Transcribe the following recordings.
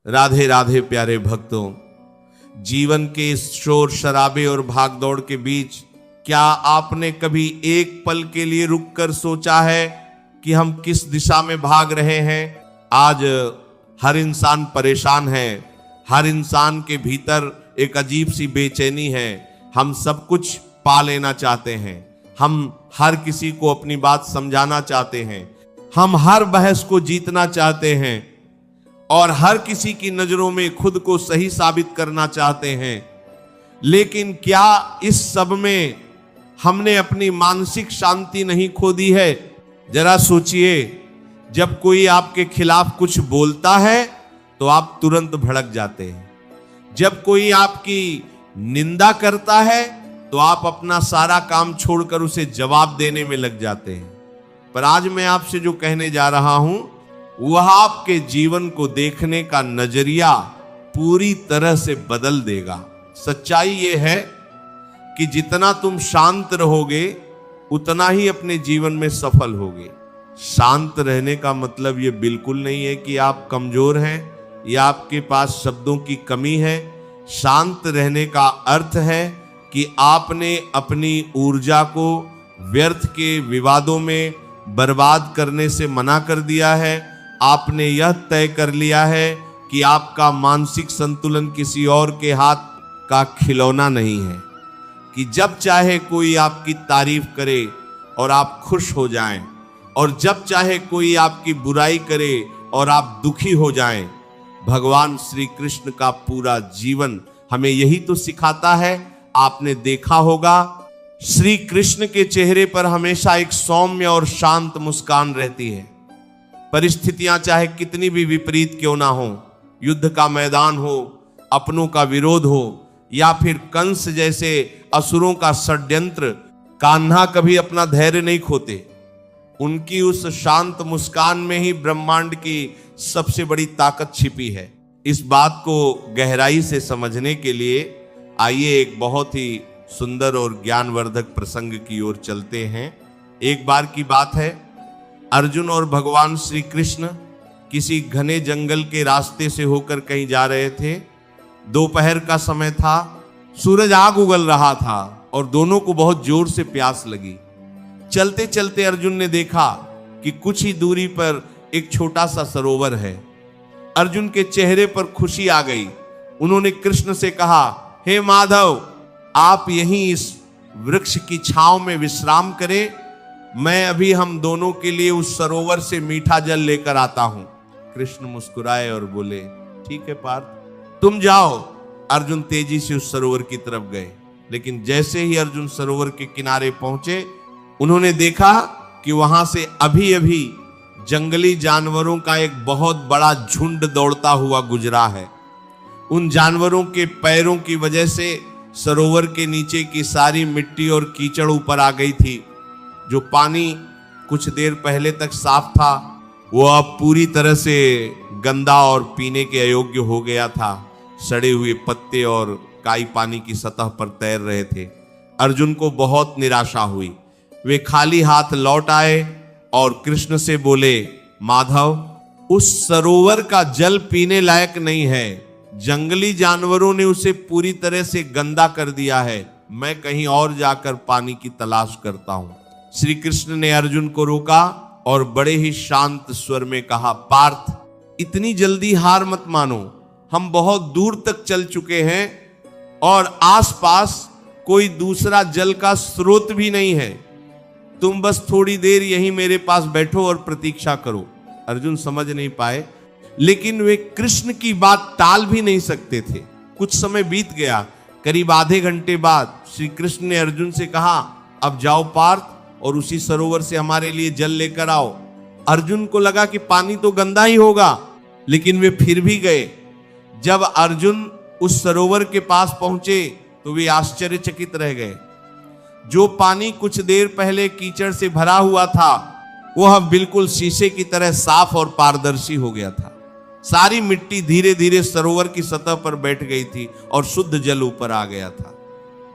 राधे राधे प्यारे भक्तों, जीवन के इस शोर शराबे और भागदौड़ के बीच क्या आपने कभी एक पल के लिए रुककर सोचा है कि हम किस दिशा में भाग रहे हैं? आज हर इंसान परेशान है, हर इंसान के भीतर एक अजीब सी बेचैनी है। हम सब कुछ पा लेना चाहते हैं, हम हर किसी को अपनी बात समझाना चाहते हैं, हम हर बहस को जीतना चाहते हैं और हर किसी की नजरों में खुद को सही साबित करना चाहते हैं। लेकिन क्या इस सब में हमने अपनी मानसिक शांति नहीं खो दी है? जरा सोचिए, जब कोई आपके खिलाफ कुछ बोलता है तो आप तुरंत भड़क जाते हैं, जब कोई आपकी निंदा करता है तो आप अपना सारा काम छोड़कर उसे जवाब देने में लग जाते हैं। पर आज मैं आपसे जो कहने जा रहा हूं वह आपके जीवन को देखने का नजरिया पूरी तरह से बदल देगा। सच्चाई यह है कि जितना तुम शांत रहोगे उतना ही अपने जीवन में सफल होगे। शांत रहने का मतलब यह बिल्कुल नहीं है कि आप कमजोर हैं या आपके पास शब्दों की कमी है। शांत रहने का अर्थ है कि आपने अपनी ऊर्जा को व्यर्थ के विवादों में बर्बाद करने से मना कर दिया है। आपने यह तय कर लिया है कि आपका मानसिक संतुलन किसी और के हाथ का खिलौना नहीं है, कि जब चाहे कोई आपकी तारीफ करे और आप खुश हो जाएं, और जब चाहे कोई आपकी बुराई करे और आप दुखी हो जाएं। भगवान श्री कृष्ण का पूरा जीवन हमें यही तो सिखाता है। आपने देखा होगा, श्री कृष्ण के चेहरे पर हमेशा एक सौम्य और शांत मुस्कान रहती है। परिस्थितियां चाहे कितनी भी विपरीत क्यों ना हो, युद्ध का मैदान हो, अपनों का विरोध हो या फिर कंस जैसे असुरों का षड्यंत्र, कान्हा कभी अपना धैर्य नहीं खोते। उनकी उस शांत मुस्कान में ही ब्रह्मांड की सबसे बड़ी ताकत छिपी है। इस बात को गहराई से समझने के लिए आइए एक बहुत ही सुंदर और ज्ञानवर्धक प्रसंग की ओर चलते हैं। एक बार की बात है, अर्जुन और भगवान श्री कृष्ण किसी घने जंगल के रास्ते से होकर कहीं जा रहे थे। दोपहर का समय था, सूरज आग उगल रहा था और दोनों को बहुत जोर से प्यास लगी। चलते चलते अर्जुन ने देखा कि कुछ ही दूरी पर एक छोटा सा सरोवर है। अर्जुन के चेहरे पर खुशी आ गई। उन्होंने कृष्ण से कहा, हे माधव, आप यहीं इस वृक्ष की छांव में विश्राम करें, मैं अभी हम दोनों के लिए उस सरोवर से मीठा जल लेकर आता हूं। कृष्ण मुस्कुराए और बोले, ठीक है पार्थ, तुम जाओ। अर्जुन तेजी से उस सरोवर की तरफ गए, लेकिन जैसे ही अर्जुन सरोवर के किनारे पहुंचे, उन्होंने देखा कि वहां से अभी अभी जंगली जानवरों का एक बहुत बड़ा झुंड दौड़ता हुआ गुजरा है। उन जानवरों के पैरों की वजह से सरोवर के नीचे की सारी मिट्टी और कीचड़ ऊपर आ गई थी। जो पानी कुछ देर पहले तक साफ था वो अब पूरी तरह से गंदा और पीने के अयोग्य हो गया था। सड़े हुए पत्ते और काई पानी की सतह पर तैर रहे थे। अर्जुन को बहुत निराशा हुई। वे खाली हाथ लौट आए और कृष्ण से बोले, माधव, उस सरोवर का जल पीने लायक नहीं है, जंगली जानवरों ने उसे पूरी तरह से गंदा कर दिया है, मैं कहीं और जाकर पानी की तलाश करता हूं। श्री कृष्ण ने अर्जुन को रोका और बड़े ही शांत स्वर में कहा, पार्थ, इतनी जल्दी हार मत मानो, हम बहुत दूर तक चल चुके हैं और आसपास कोई दूसरा जल का स्रोत भी नहीं है। तुम बस थोड़ी देर यहीं मेरे पास बैठो और प्रतीक्षा करो। अर्जुन समझ नहीं पाए, लेकिन वे कृष्ण की बात टाल भी नहीं सकते थे। कुछ समय बीत गया। करीब आधे घंटे बाद श्री कृष्ण ने अर्जुन से कहा, अब जाओ पार्थ और उसी सरोवर से हमारे लिए जल लेकर आओ। अर्जुन को लगा कि पानी तो गंदा ही होगा, लेकिन वे फिर भी गए। जब अर्जुन उस सरोवर के पास पहुंचे तो वे आश्चर्यचकित रह गए। जो पानी कुछ देर पहले कीचड़ से भरा हुआ था वह बिल्कुल शीशे की तरह साफ और पारदर्शी हो गया था। सारी मिट्टी धीरे धीरे सरोवर की सतह पर बैठ गई थी और शुद्ध जल ऊपर आ गया था।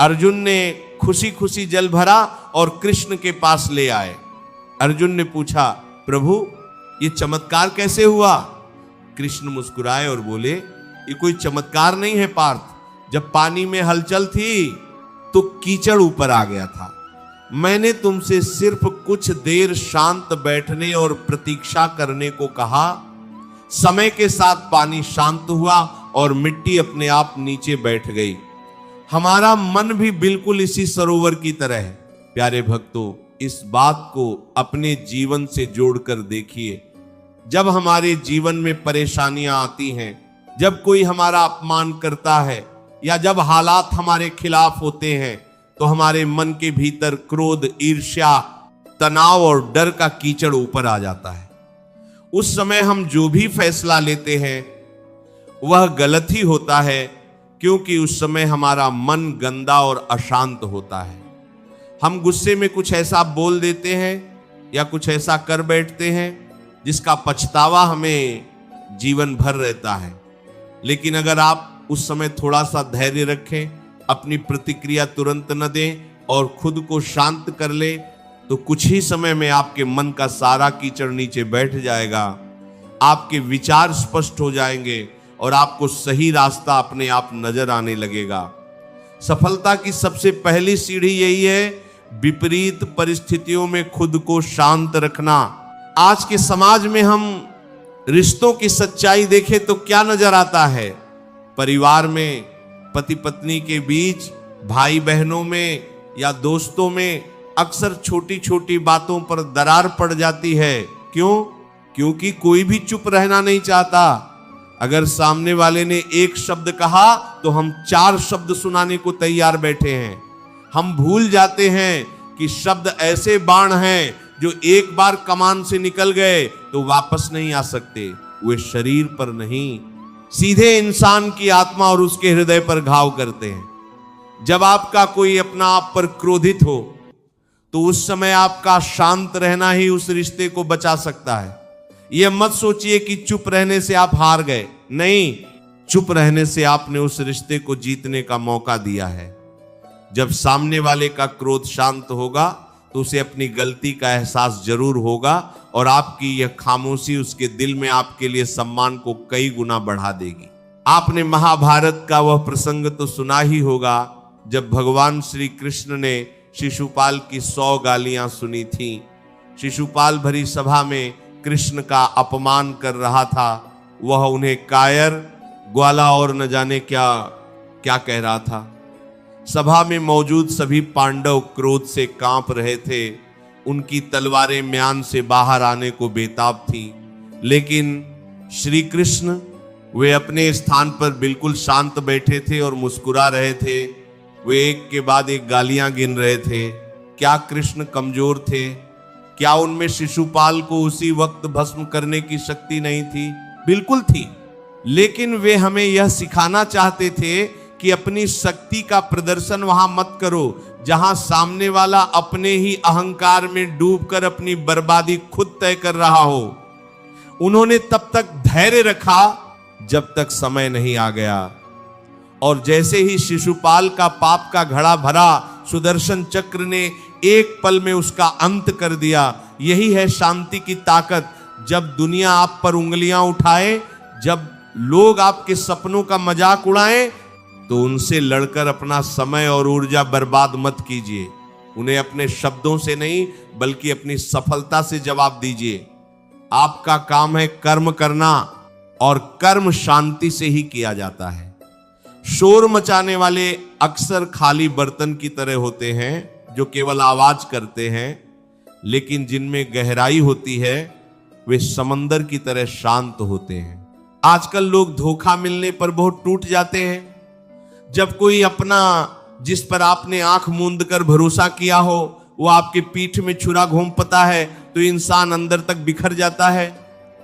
अर्जुन ने खुशी खुशी जल भरा और कृष्ण के पास ले आए। अर्जुन ने पूछा, प्रभु, ये चमत्कार कैसे हुआ? कृष्ण मुस्कुराए और बोले, ये कोई चमत्कार नहीं है पार्थ। जब पानी में हलचल थी तो कीचड़ ऊपर आ गया था। मैंने तुमसे सिर्फ कुछ देर शांत बैठने और प्रतीक्षा करने को कहा। समय के साथ पानी शांत हुआ और मिट्टी अपने आप नीचे बैठ गई। हमारा मन भी बिल्कुल इसी सरोवर की तरह है। प्यारे भक्तों, इस बात को अपने जीवन से जोड़कर देखिए। जब हमारे जीवन में परेशानियां आती हैं, जब कोई हमारा अपमान करता है या जब हालात हमारे खिलाफ होते हैं, तो हमारे मन के भीतर क्रोध, ईर्ष्या, तनाव और डर का कीचड़ ऊपर आ जाता है। उस समय हम जो भी फैसला लेते हैं वह गलत ही होता है, क्योंकि उस समय हमारा मन गंदा और अशांत होता है। हम गुस्से में कुछ ऐसा बोल देते हैं या कुछ ऐसा कर बैठते हैं जिसका पछतावा हमें जीवन भर रहता है। लेकिन अगर आप उस समय थोड़ा सा धैर्य रखें, अपनी प्रतिक्रिया तुरंत न दें और खुद को शांत कर ले, तो कुछ ही समय में आपके मन का सारा कीचड़ नीचे बैठ जाएगा। आपके विचार स्पष्ट हो जाएंगे और आपको सही रास्ता अपने आप नजर आने लगेगा। सफलता की सबसे पहली सीढ़ी यही है, विपरीत परिस्थितियों में खुद को शांत रखना। आज के समाज में हम रिश्तों की सच्चाई देखें तो क्या नजर आता है? परिवार में, पति पत्नी के बीच, भाई बहनों में या दोस्तों में अक्सर छोटी छोटी बातों पर दरार पड़ जाती है। क्यों? क्योंकि कोई भी चुप रहना नहीं चाहता। अगर सामने वाले ने एक शब्द कहा तो हम 4 शब्द सुनाने को तैयार बैठे हैं। हम भूल जाते हैं कि शब्द ऐसे बाण हैं जो एक बार कमान से निकल गए तो वापस नहीं आ सकते। वे शरीर पर नहीं, सीधे इंसान की आत्मा और उसके हृदय पर घाव करते हैं। जब आपका कोई अपना आप पर क्रोधित हो तो उस समय आपका शांत रहना ही उस रिश्ते को बचा सकता है। यह मत सोचिए कि चुप रहने से आप हार गए। नहीं, चुप रहने से आपने उस रिश्ते को जीतने का मौका दिया है। जब सामने वाले का क्रोध शांत होगा तो उसे अपनी गलती का एहसास जरूर होगा और आपकी यह खामोशी उसके दिल में आपके लिए सम्मान को कई गुना बढ़ा देगी। आपने महाभारत का वह प्रसंग तो सुना ही होगा जब भगवान श्री कृष्ण ने शिशुपाल की 100 गालियां सुनी थी। शिशुपाल भरी सभा में कृष्ण का अपमान कर रहा था। वह उन्हें कायर, ग्वाला और न जाने क्या क्या कह रहा था। सभा में मौजूद सभी पांडव क्रोध से कांप रहे थे। उनकी तलवारें म्यान से बाहर आने को बेताब थी। लेकिन श्री कृष्ण वे अपने स्थान पर बिल्कुल शांत बैठे थे और मुस्कुरा रहे थे। वे एक के बाद एक गालियां गिन रहे थे। क्या कृष्ण कमजोर थे? क्या उनमें शिशुपाल को उसी वक्त भस्म करने की शक्ति नहीं थी? बिल्कुल थी। लेकिन वे हमें यह सिखाना चाहते थे कि अपनी शक्ति का प्रदर्शन वहां मत करो जहां सामने वाला अपने ही अहंकार में डूबकर अपनी बर्बादी खुद तय कर रहा हो। उन्होंने तब तक धैर्य रखा जब तक समय नहीं आ गया, और जैसे ही शिशुपाल का पाप का घड़ा भरा, सुदर्शन चक्र ने एक पल में उसका अंत कर दिया। यही है शांति की ताकत। जब दुनिया आप पर उंगलियां उठाए, जब लोग आपके सपनों का मजाक उड़ाएं, तो उनसे लड़कर अपना समय और ऊर्जा बर्बाद मत कीजिए। उन्हें अपने शब्दों से नहीं बल्कि अपनी सफलता से जवाब दीजिए। आपका काम है कर्म करना, और कर्म शांति से ही किया जाता है। शोर मचाने वाले अक्सर खाली बर्तन की तरह होते हैं जो केवल आवाज करते हैं, लेकिन जिनमें गहराई होती है वे समंदर की तरह शांत होते हैं। आजकल लोग धोखा मिलने पर बहुत टूट जाते हैं। जब कोई अपना जिस पर आपने आंख मूंद कर भरोसा किया हो वो आपके पीठ में छुरा घोंपता है तो इंसान अंदर तक बिखर जाता है।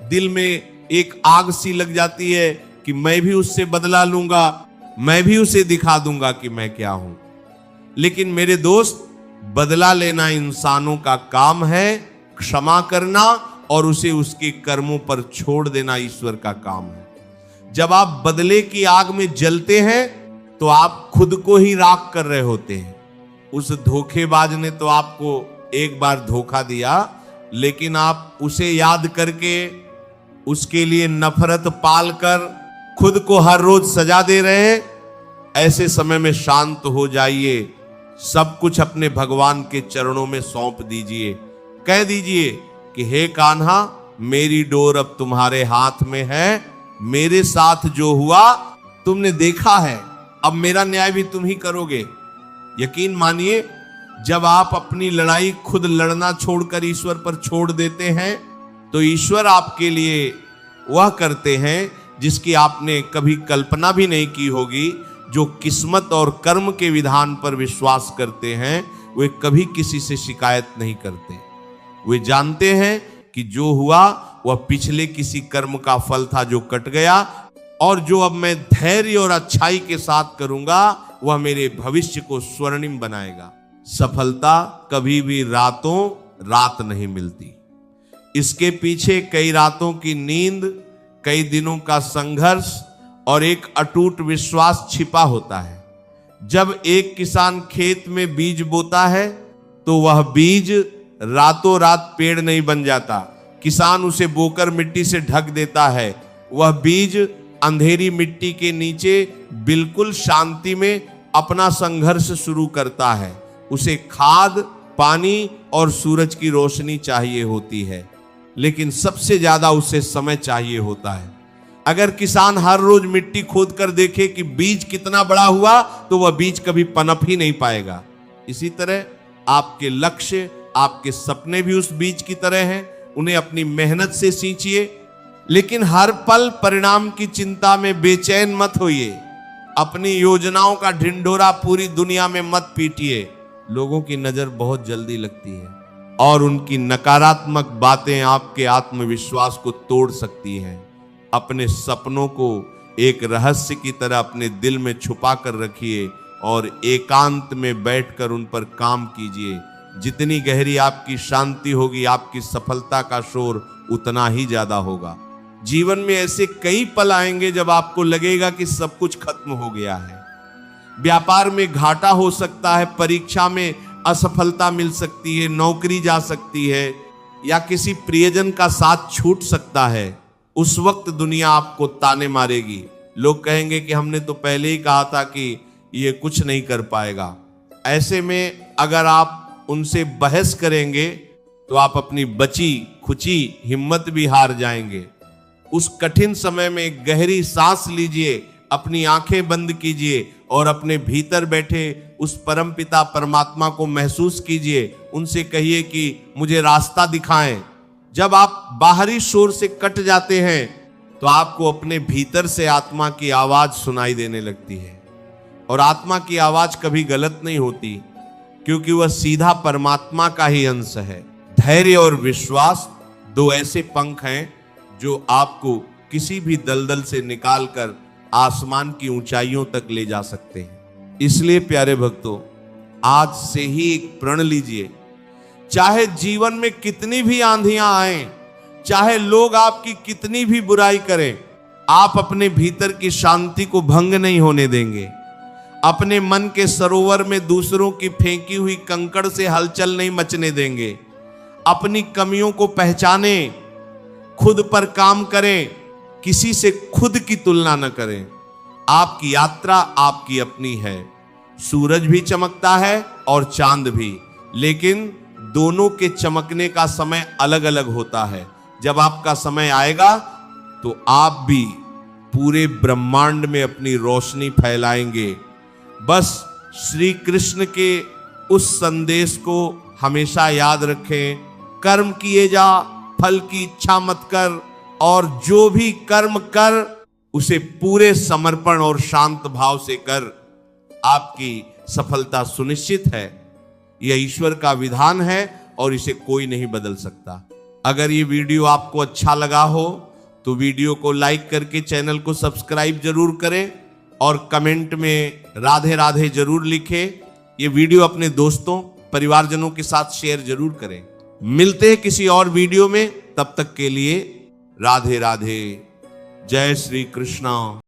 दिल में एक आग सी लग जाती है कि मैं भी उससे बदला लूंगा, मैं भी उसे दिखा दूंगा कि मैं क्या हूं। लेकिन मेरे दोस्त, बदला लेना इंसानों का काम है, क्षमा करना और उसे उसके कर्मों पर छोड़ देना ईश्वर का काम है। जब आप बदले की आग में जलते हैं तो आप खुद को ही राख कर रहे होते हैं। उस धोखेबाज ने तो आपको एक बार धोखा दिया, लेकिन आप उसे याद करके उसके लिए नफरत पालकर खुद को हर रोज सजा दे रहे हैं, ऐसे समय में शांत हो जाइए, सब कुछ अपने भगवान के चरणों में सौंप दीजिए। कह दीजिए कि हे कान्हा, मेरी डोर अब तुम्हारे हाथ में है, मेरे साथ जो हुआ तुमने देखा है, अब मेरा न्याय भी तुम ही करोगे। यकीन मानिए, जब आप अपनी लड़ाई खुद लड़ना छोड़कर ईश्वर पर छोड़ देते हैं तो ईश्वर आपके लिए वह करते हैं जिसकी आपने कभी कल्पना भी नहीं की होगी। जो किस्मत और कर्म के विधान पर विश्वास करते हैं वे कभी किसी से शिकायत नहीं करते। वे जानते हैं कि जो हुआ वह पिछले किसी कर्म का फल था जो कट गया, और जो अब मैं धैर्य और अच्छाई के साथ करूंगा वह मेरे भविष्य को स्वर्णिम बनाएगा। सफलता कभी भी रातों रात नहीं मिलती, इसके पीछे कई रातों की नींद, कई दिनों का संघर्ष और एक अटूट विश्वास छिपा होता है। जब एक किसान खेत में बीज बोता है तो वह बीज रातों रात पेड़ नहीं बन जाता। किसान उसे बोकर मिट्टी से ढक देता है। वह बीज अंधेरी मिट्टी के नीचे बिल्कुल शांति में अपना संघर्ष शुरू करता है। उसे खाद, पानी और सूरज की रोशनी चाहिए होती है, लेकिन सबसे ज्यादा उसे समय चाहिए होता है। अगर किसान हर रोज मिट्टी खोद कर देखे कि बीज कितना बड़ा हुआ तो वह बीज कभी पनप ही नहीं पाएगा। इसी तरह आपके लक्ष्य, आपके सपने भी उस बीज की तरह हैं। उन्हें अपनी मेहनत से सींचिए, लेकिन हर पल परिणाम की चिंता में बेचैन मत होइए। अपनी योजनाओं का ढिंढोरा पूरी दुनिया में मत पीटिए। लोगों की नजर बहुत जल्दी लगती है और उनकी नकारात्मक बातें आपके आत्मविश्वास को तोड़ सकती हैं। अपने सपनों को एक रहस्य की तरह अपने दिल में छुपा कर रखिए और एकांत में बैठकर उन पर काम कीजिए। जितनी गहरी आपकी शांति होगी, आपकी सफलता का शोर उतना ही ज्यादा होगा। जीवन में ऐसे कई पल आएंगे जब आपको लगेगा कि सब कुछ खत्म हो गया है। व्यापार में घाटा हो सकता है, परीक्षा में असफलता मिल सकती है, नौकरी जा सकती है, या किसी प्रियजन का साथ छूट सकता है। उस वक्त दुनिया आपको ताने मारेगी। लोग कहेंगे कि हमने तो पहले ही कहा था कि ये कुछ नहीं कर पाएगा। ऐसे में अगर आप उनसे बहस करेंगे तो आप अपनी बची खुची हिम्मत भी हार जाएंगे। उस कठिन समय में गहरी सांस लीजिए, अपनी आंखें बंद कीजिए और अपने भीतर बैठे उस परमपिता परमात्मा को महसूस कीजिए। उनसे कहिए कि मुझे रास्ता दिखाएं। जब आप बाहरी शोर से कट जाते हैं तो आपको अपने भीतर से आत्मा की आवाज सुनाई देने लगती है। और आत्मा की आवाज कभी गलत नहीं होती, क्योंकि वह सीधा परमात्मा का ही अंश है। धैर्य और विश्वास दो ऐसे पंख हैं जो आपको किसी भी दलदल से निकालकर आसमान की ऊंचाइयों तक ले जा सकते हैं। इसलिए प्यारे भक्तों, आज से ही एक प्रण लीजिए। चाहे जीवन में कितनी भी आंधियां आएं, चाहे लोग आपकी कितनी भी बुराई करें, आप अपने भीतर की शांति को भंग नहीं होने देंगे। अपने मन के सरोवर में दूसरों की फेंकी हुई कंकड़ से हलचल नहीं मचने देंगे। अपनी कमियों को पहचाने, खुद पर काम करें, किसी से खुद की तुलना न करें। आपकी यात्रा आपकी अपनी है। सूरज भी चमकता है और चांद भी, लेकिन दोनों के चमकने का समय अलग अलग होता है। जब आपका समय आएगा तो आप भी पूरे ब्रह्मांड में अपनी रोशनी फैलाएंगे। बस श्री कृष्ण के उस संदेश को हमेशा याद रखें। कर्म किए जा, फल की इच्छा मत कर, और जो भी कर्म कर उसे पूरे समर्पण और शांत भाव से कर। आपकी सफलता सुनिश्चित है। यह ईश्वर का विधान है और इसे कोई नहीं बदल सकता। अगर ये वीडियो आपको अच्छा लगा हो तो वीडियो को लाइक करके चैनल को सब्सक्राइब जरूर करें और कमेंट में राधे राधे जरूर लिखें। ये वीडियो अपने दोस्तों, परिवारजनों के साथ शेयर जरूर करें। मिलते हैं किसी और वीडियो में, तब तक के लिए राधे राधे। जय श्री कृष्णा।